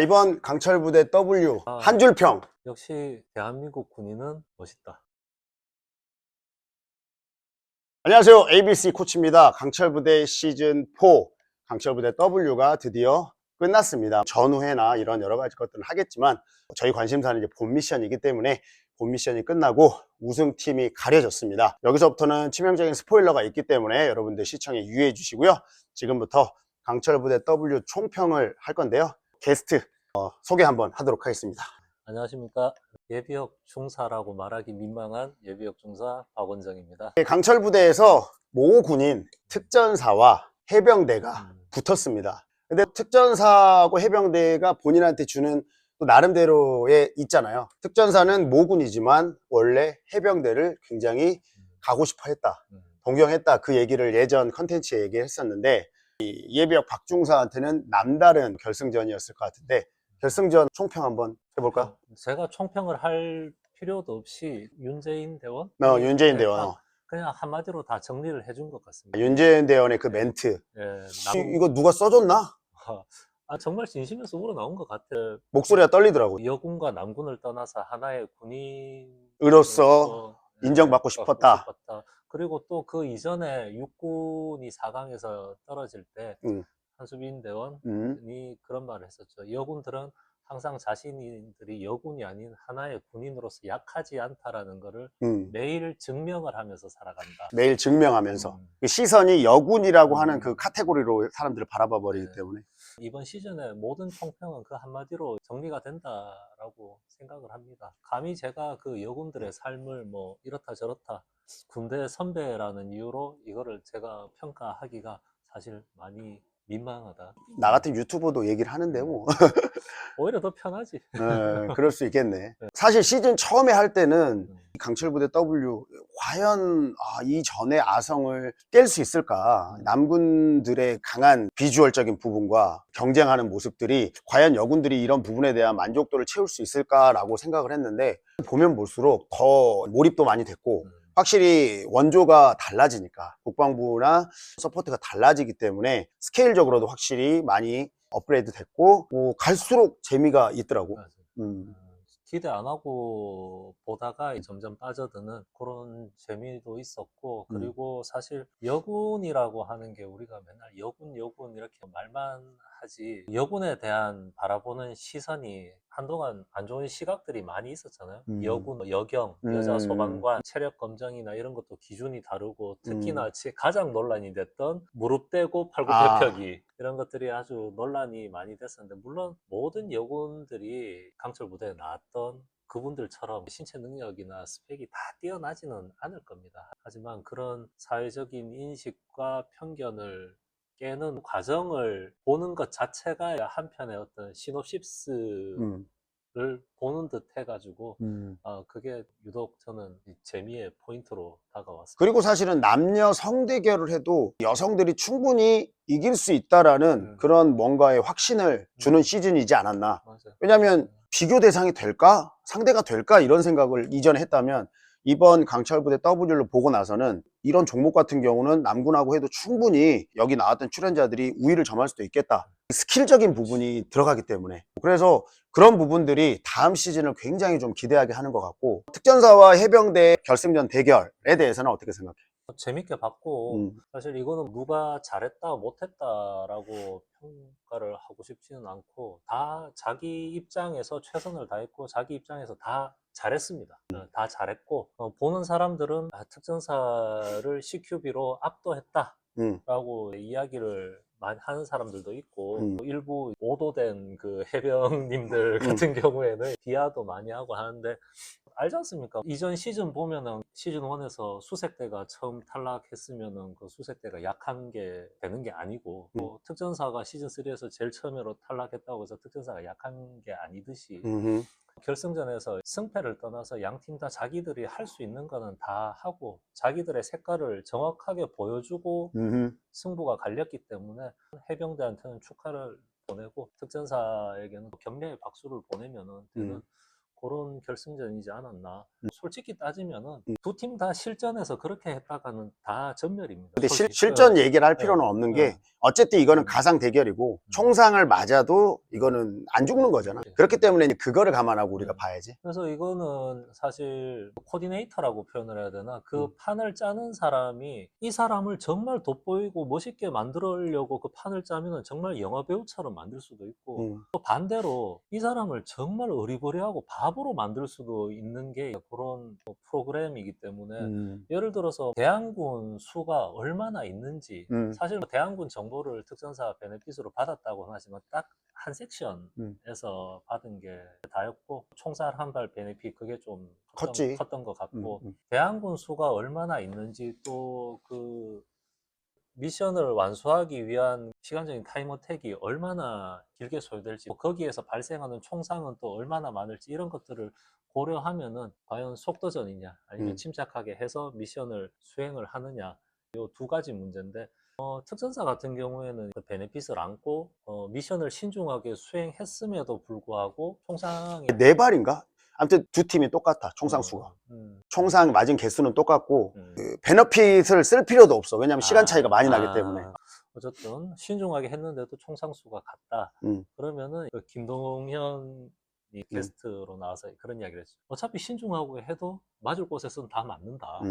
이번 강철부대 W 한 줄평. 역시 대한민국 군인은 멋있다. 안녕하세요, ABC 코치입니다. 강철부대 시즌4 강철부대 W가 드디어 끝났습니다. 전후회나 이런 여러 가지 것들을 하겠지만 저희 관심사는 이제 본 미션이기 때문에 본 미션이 끝나고 우승팀이 가려졌습니다. 여기서부터는 치명적인 스포일러가 있기 때문에 여러분들 시청에 유의해 주시고요. 지금부터 강철부대 W 총평을 할 건데요. 게스트 소개 한번 하도록 하겠습니다. 안녕하십니까. 예비역 중사라고 말하기 민망한 예비역 중사 박원정입니다. 강철부대에서 모 군인 특전사와 해병대가 붙었습니다. 근데 특전사하고 해병대가 본인한테 주는 또 나름대로의 있잖아요. 특전사는 모군이지만 원래 해병대를 굉장히 가고 싶어 했다, 동경했다, 그 얘기를 예전 컨텐츠에 얘기했었는데, 이 예비역 박중사한테는 남다른 결승전이었을 것 같은데 결승전 총평 한번 해볼까? 제가 총평을 할 필요도 없이 윤재인 대원? 윤재인 대원. 그냥 한마디로 다 정리를 해준 것 같습니다. 윤재인 대원의 그 멘트. 이거 누가 써줬나? 정말 진심에서 우러나온 것 같아요. 목소리가 떨리더라고. 여군과 남군을 떠나서 하나의 군인으로서 인정받고 싶었다. 그리고 또 그 이전에 육군이 4강에서 떨어질 때 한수빈 대원이 그런 말을 했었죠. 여군들은 항상 자신들이 여군이 아닌 하나의 군인으로서 약하지 않다라는 거를 매일 증명을 하면서 살아간다. 매일 증명하면서 그 시선이 여군이라고 하는 그 카테고리로 사람들을 바라봐 버리기 때문에 이번 시즌의 모든 총평은 그 한마디로 정리가 된다라고 생각을 합니다. 감히 제가 그 여군들의 삶을 뭐 이렇다 저렇다 군대 선배라는 이유로 이거를 제가 평가하기가 사실 많이 민망하다. 나 같은 유튜버도 얘기를 하는데 뭐 오히려 더 편하지. 그럴 수 있겠네. 사실 시즌 처음에 할 때는 강철부대 W 과연 이 전의 아성을 깰 수 있을까, 남군들의 강한 비주얼적인 부분과 경쟁하는 모습들이 과연 여군들이 이런 부분에 대한 만족도를 채울 수 있을까라고 생각을 했는데, 보면 볼수록 더 몰입도 많이 됐고 확실히 원조가 달라지니까 국방부나 서포트가 달라지기 때문에 스케일적으로도 확실히 많이 업그레이드 됐고 갈수록 재미가 있더라고. 기대 안 하고 보다가 점점 빠져드는 그런 재미도 있었고, 그리고 사실 여군이라고 하는 게 우리가 맨날 여군 이렇게 말만 하지, 여군에 대한 바라보는 시선이 한동안 안 좋은 시각들이 많이 있었잖아요. 여군, 여경, 여자 소방관, 체력 검정이나 이런 것도 기준이 다르고, 특히나 가장 논란이 됐던 무릎 떼고 팔굽 펴펴기 이런 것들이 아주 논란이 많이 됐었는데, 물론 모든 여군들이 강철 부대에 나왔던 그분들처럼 신체 능력이나 스펙이 다 뛰어나지는 않을 겁니다. 하지만 그런 사회적인 인식과 편견을 깨는 과정을 보는 것 자체가 한편의 어떤 시놉시스를 보는 듯 해가지고 그게 유독 저는 재미의 포인트로 다가왔습니다. 그리고 사실은 남녀 성대결을 해도 여성들이 충분히 이길 수 있다라는 그런 뭔가의 확신을 주는 시즌이지 않았나. 맞아요. 왜냐하면 비교 대상이 될까? 상대가 될까? 이런 생각을 이전에 했다면 이번 강철부대 W를 보고 나서는 이런 종목 같은 경우는 남군하고 해도 충분히 여기 나왔던 출연자들이 우위를 점할 수도 있겠다. 스킬적인 부분이 들어가기 때문에, 그래서 그런 부분들이 다음 시즌을 굉장히 좀 기대하게 하는 것 같고, 특전사와 해병대 결승전 대결에 대해서는 어떻게 생각해? 재밌게 봤고, 사실 이거는 누가 잘했다 못했다라고 평가를 하고 싶지는 않고, 다 자기 입장에서 최선을 다했고 자기 입장에서 다 잘했습니다. 다 잘했고, 보는 사람들은 특전사를 CQB로 압도했다 라고 이야기를 많이 하는 사람들도 있고, 일부 오도된 그 해병님들 같은 경우에는 비하도 많이 하고 하는데, 알지 않습니까? 이전 시즌 보면은 시즌 1에서 수색대가 처음 탈락했으면은 그 수색대가 약한 게 되는 게 아니고, 또 특전사가 시즌 3에서 제일 처음으로 탈락했다고 해서 특전사가 약한 게 아니듯이, 결승전에서 승패를 떠나서 양 팀 다 자기들이 할 수 있는 거는 다 하고 자기들의 색깔을 정확하게 보여주고 승부가 갈렸기 때문에 해병대한테는 축하를 보내고 특전사에게는 격려의 박수를 보내면은 되는 그런 결승전이지 않았나. 음. 솔직히 따지면은 두 팀 다 실전에서 그렇게 했다가는 다 전멸입니다. 근데 솔직히. 실전 얘기를 할 예, 필요는 없는 예, 게 어쨌든 이거는 음. 가상 대결이고 총상을 맞아도 이거는 안 죽는 거잖아. 그렇기 때문에 이제 그거를 감안하고 우리가 봐야지. 그래서 이거는 사실 코디네이터라고 표현을 해야 되나? 그 판을 짜는 사람이 이 사람을 정말 돋보이고 멋있게 만들려고 그 판을 짜면은 정말 영화 배우처럼 만들 수도 있고 또 반대로 이 사람을 정말 어리버리하고 바보로 만들 수도 있는 게 그런 프로그램이기 때문에 예를 들어서 대항군 수가 얼마나 있는지 사실 대항군 정보를 특전사 베네핏으로 받았다고 하지만 딱 한 섹션에서 받은 게 다였고 총살 한 발 베네핏 그게 좀 컸지. 컸던 것 같고 대항군 수가 얼마나 있는지 또 그 미션을 완수하기 위한 시간적인 타임어택이 얼마나 길게 소요될지 거기에서 발생하는 총상은 또 얼마나 많을지 이런 것들을 고려하면은 과연 속도전이냐 아니면 침착하게 해서 미션을 수행을 하느냐 이 두 가지 문제인데 특전사 같은 경우에는 그 베네핏을 안고 미션을 신중하게 수행했음에도 불구하고 총상이 4발인가? 아무튼 두 팀이 똑같아, 총상 수가. 총상 맞은 개수는 똑같고 그 베너핏을 쓸 필요도 없어. 왜냐면 시간 차이가 많이 나기 때문에. 어쨌든 신중하게 했는데도 총상 수가 같다. 그러면은 그 김동현이 게스트로 나와서 그런 이야기를 했죠. 어차피 신중하고 해도 맞을 곳에서는 다 맞는다.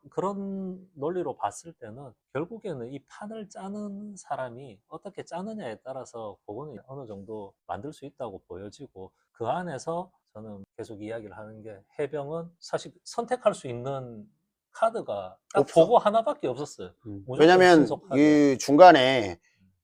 그런 논리로 봤을 때는 결국에는 이 판을 짜는 사람이 어떻게 짜느냐에 따라서 그거는 어느 정도 만들 수 있다고 보여지고 그 안에서 저는 계속 이야기를 하는 게 해병은 사실 선택할 수 있는 카드가 딱 없어. 그거 하나밖에 없었어요. 무조건 왜냐면 신속하게. 이 중간에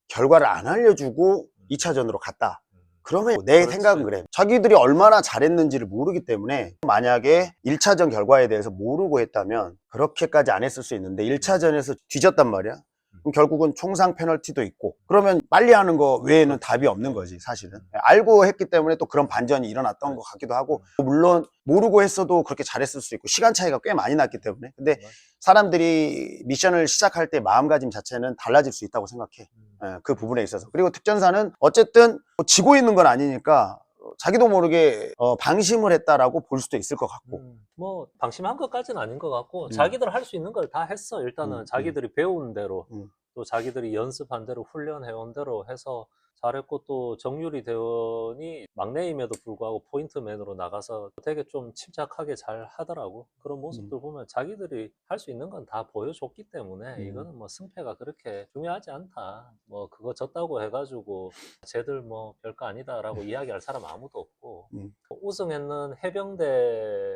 결과를 안 알려주고 2차전으로 갔다. 그러면 내 그렇지. 생각은 그래. 자기들이 얼마나 잘했는지를 모르기 때문에 만약에 1차전 결과에 대해서 모르고 했다면 그렇게까지 안 했을 수 있는데 1차전에서 뒤졌단 말이야. 그럼 결국은 총상 페널티도 있고 그러면 빨리 하는 거 외에는 답이 없는 거지 사실은. 알고 했기 때문에 또 그런 반전이 일어났던 것 같기도 하고 물론 모르고 했어도 그렇게 잘했을 수 있고 시간 차이가 꽤 많이 났기 때문에 근데 사람들이 미션을 시작할 때 마음가짐 자체는 달라질 수 있다고 생각해. 그 부분에 있어서. 그리고 특전사는 어쨌든 지고 있는 건 아니니까 자기도 모르게 방심을 했다라고 볼 수도 있을 것 같고. 뭐 방심한 것까지는 아닌 것 같고 자기들 할 수 있는 걸 다 했어. 일단은 자기들이 배운 대로 또 자기들이 연습한 대로 훈련해온 대로 해서 잘했고 또 정유리 대원이 막내임에도 불구하고 포인트맨으로 나가서 되게 좀 침착하게 잘 하더라고. 그런 모습들 보면 자기들이 할 수 있는 건 다 보여줬기 때문에 이거는 뭐 승패가 그렇게 중요하지 않다. 뭐 그거 졌다고 해가지고 쟤들 뭐 별거 아니다라고 이야기할 사람 아무도 없고 우승했는 해병대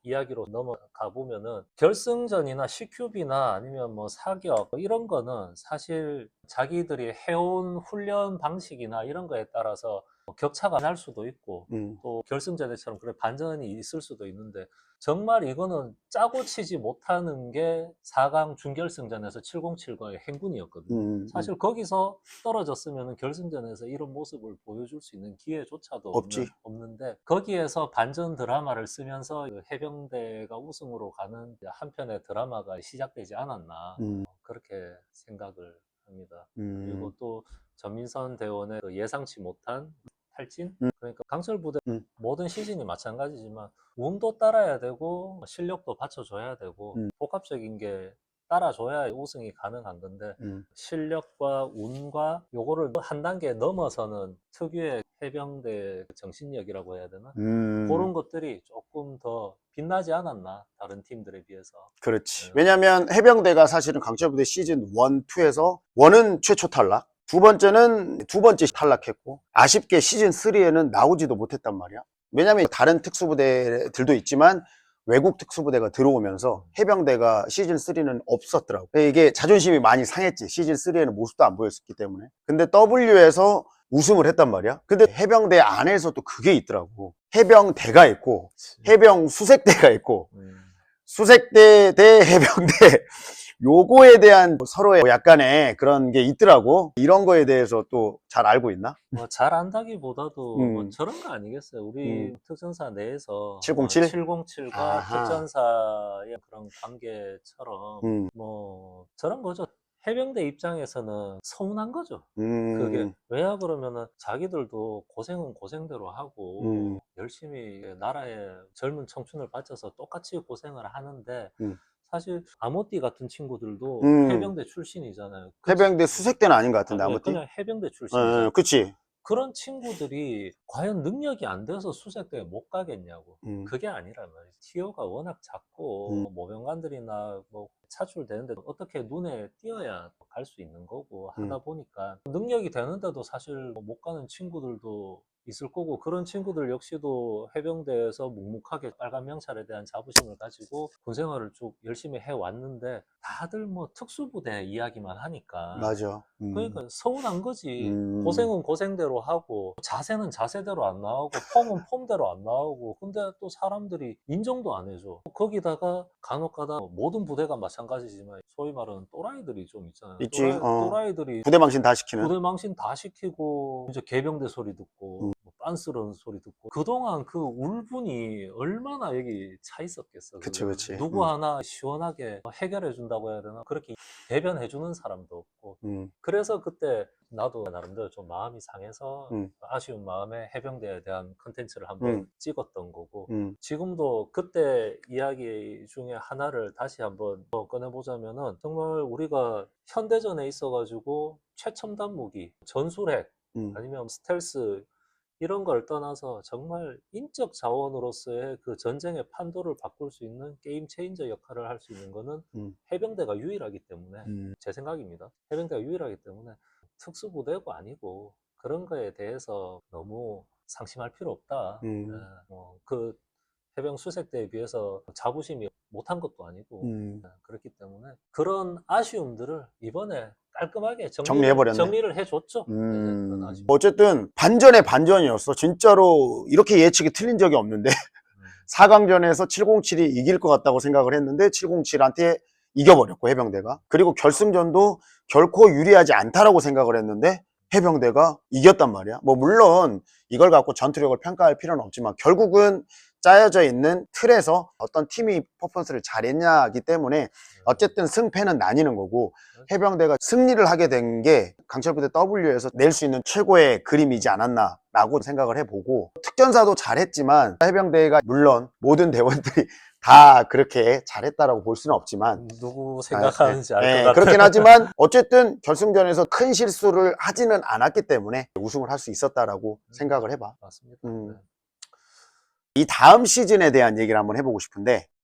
이야기로 넘어가 보면은 결승전이나 CQB나 아니면 뭐 사격 이런 거는 사실 자기들이 해온 훈련 방식이나 이런 거에 따라서 격차가 날 수도 있고 또 결승전에처럼 그런 반전이 있을 수도 있는데 정말 이거는 짜고 치지 못하는 게 4강 준결승전에서 707과의 행군이었거든요. 사실 거기서 떨어졌으면 결승전에서 이런 모습을 보여줄 수 있는 기회조차도 없지. 없는데 거기에서 반전 드라마를 쓰면서 해병대가 우승으로 가는 한편의 드라마가 시작되지 않았나 그렇게 생각을 합니다. 그리고 또 전민선 대원의 그 예상치 못한 탈진? 그러니까 강철 부대 모든 시즌이 마찬가지지만 운도 따라야 되고 실력도 받쳐줘야 되고 복합적인 게 따라줘야 우승이 가능한 건데 실력과 운과 요거를 한 단계 넘어서는 특유의 해병대 정신력이라고 해야 되나? 그런 것들이 조금 더 빛나지 않았나 다른 팀들에 비해서. 그렇지. 왜냐면 해병대가 사실은 강철부대 시즌 1, 2에서 1은 최초 탈락, 두 번째는 두 번째 탈락했고 아쉽게 시즌 3에는 나오지도 못했단 말이야. 왜냐면 다른 특수부대들도 있지만 외국 특수부대가 들어오면서 해병대가 시즌 3는 없었더라고. 이게 자존심이 많이 상했지. 시즌 3에는 모습도 안 보였기 때문에. 근데 W에서 우승을 했단 말이야. 근데 해병대 안에서 또 그게 있더라고. 해병대가 있고 해병 수색대가 있고 수색대 대 해병대 요거에 대한 서로의 약간의 그런 게 있더라고. 이런 거에 대해서 또 잘 알고 있나? 뭐 잘 안다기보다도 뭐 저런 거 아니겠어요. 우리 특전사 내에서 707? 707과 아하. 특전사의 그런 관계처럼 뭐 저런 거죠. 해병대 입장에서는 서운한 거죠. 그게 음, 왜야 그러면은 자기들도 고생은 고생대로 하고 음. 열심히 나라의 젊은 청춘을 바쳐서 똑같이 고생을 하는데 음. 사실 아모띠 같은 친구들도 음. 해병대 출신이잖아요. 그 해병대 수색대는 아닌 것 같은데, 예, 아무튼. 그냥 해병대 예, 출신이잖아요. 그치. 그런 친구들이 과연 능력이 안 돼서 수색대에 못 가겠냐고. 음, 그게 아니란 말이지. 티오가 워낙 음, 작고, 모병관들이나 뭐 차출되는데 어떻게 눈에 띄어야 갈 수 있는 거고 음, 하다 보니까 능력이 되는데도 사실 못 가는 친구들도 있을 거고 그런 친구들 역시도 해병대에서 묵묵하게 빨간 명찰에 대한 자부심을 가지고 군 생활을 쭉 열심히 해왔는데 다들 뭐 특수부대 이야기만 하니까 맞아. 그러니까 서운한 거지. 음, 고생은 고생대로 하고 자세는 자세대로 안 나오고 폼은 폼대로 안 나오고 근데 또 사람들이 인정도 안 해줘. 거기다가 간혹 가다 모든 부대가 마찬가지지만 소위 말하는 또라이들이 좀 있잖아요. 있지. 또라이들이 부대망신 다 시키는. 부대 망신 다 시키고 이제 개병대 소리 듣고 뭐 빤스러운 소리 듣고 그동안 그 울분이 얼마나 여기 차 있었겠어. 그치, 그거는. 그치. 누구 하나 시원하게 해결해 준다고 해야 되나 그렇게 대변해 주는 사람도 없고 음, 그래서 그때 나도 나름대로 좀 마음이 상해서 음, 아쉬운 마음에 해병대에 대한 컨텐츠를 한번 음, 찍었던 거고 음, 지금도 그때 이야기 중에 하나를 다시 한번 더 꺼내보자면은 정말 우리가 현대전에 있어가지고 최첨단 무기, 전술핵 음, 아니면 스텔스 이런 걸 떠나서 정말 인적 자원으로서의 그 전쟁의 판도를 바꿀 수 있는 게임 체인저 역할을 할 수 있는 거는 음, 해병대가 유일하기 때문에 음, 제 생각입니다. 해병대가 유일하기 때문에 특수부대고 아니고 그런 거에 대해서 너무 상심할 필요 없다. 예, 음, 그 해병 수색대에 비해서 자부심이 못한 것도 아니고 음. 그렇기 때문에 그런 아쉬움들을 이번에 깔끔하게 정리해버렸네. 정리를 해줬죠. 이제 그런 아쉬움. 어쨌든 반전의 반전이었어. 진짜로 이렇게 예측이 틀린 적이 없는데. 음, 4강전에서 707이 이길 것 같다고 생각을 했는데 707한테 이겨버렸고 해병대가. 그리고 결승전도 결코 유리하지 않다라고 생각을 했는데 해병대가 이겼단 말이야. 뭐 물론 이걸 갖고 전투력을 평가할 필요는 없지만 결국은 짜여져 있는 틀에서 어떤 팀이 퍼포먼스를 잘했냐기 때문에 어쨌든 승패는 나뉘는 거고 해병대가 승리를 하게 된 게 강철부대 W에서 낼 수 있는 최고의 그림이지 않았나라고 생각을 해보고 특전사도 잘했지만 해병대가 물론 모든 대원들이 다 그렇게 잘했다라고 볼 수는 없지만 누구 생각하는지 알 것 예, 같아요. 그렇긴 하지만 어쨌든 결승전에서 큰 실수를 하지는 않았기 때문에 우승을 할 수 있었다라고 생각을 해봐. 맞습니다. 네. 이 다음 시즌에 대한 얘기를 한번 해보고 싶은데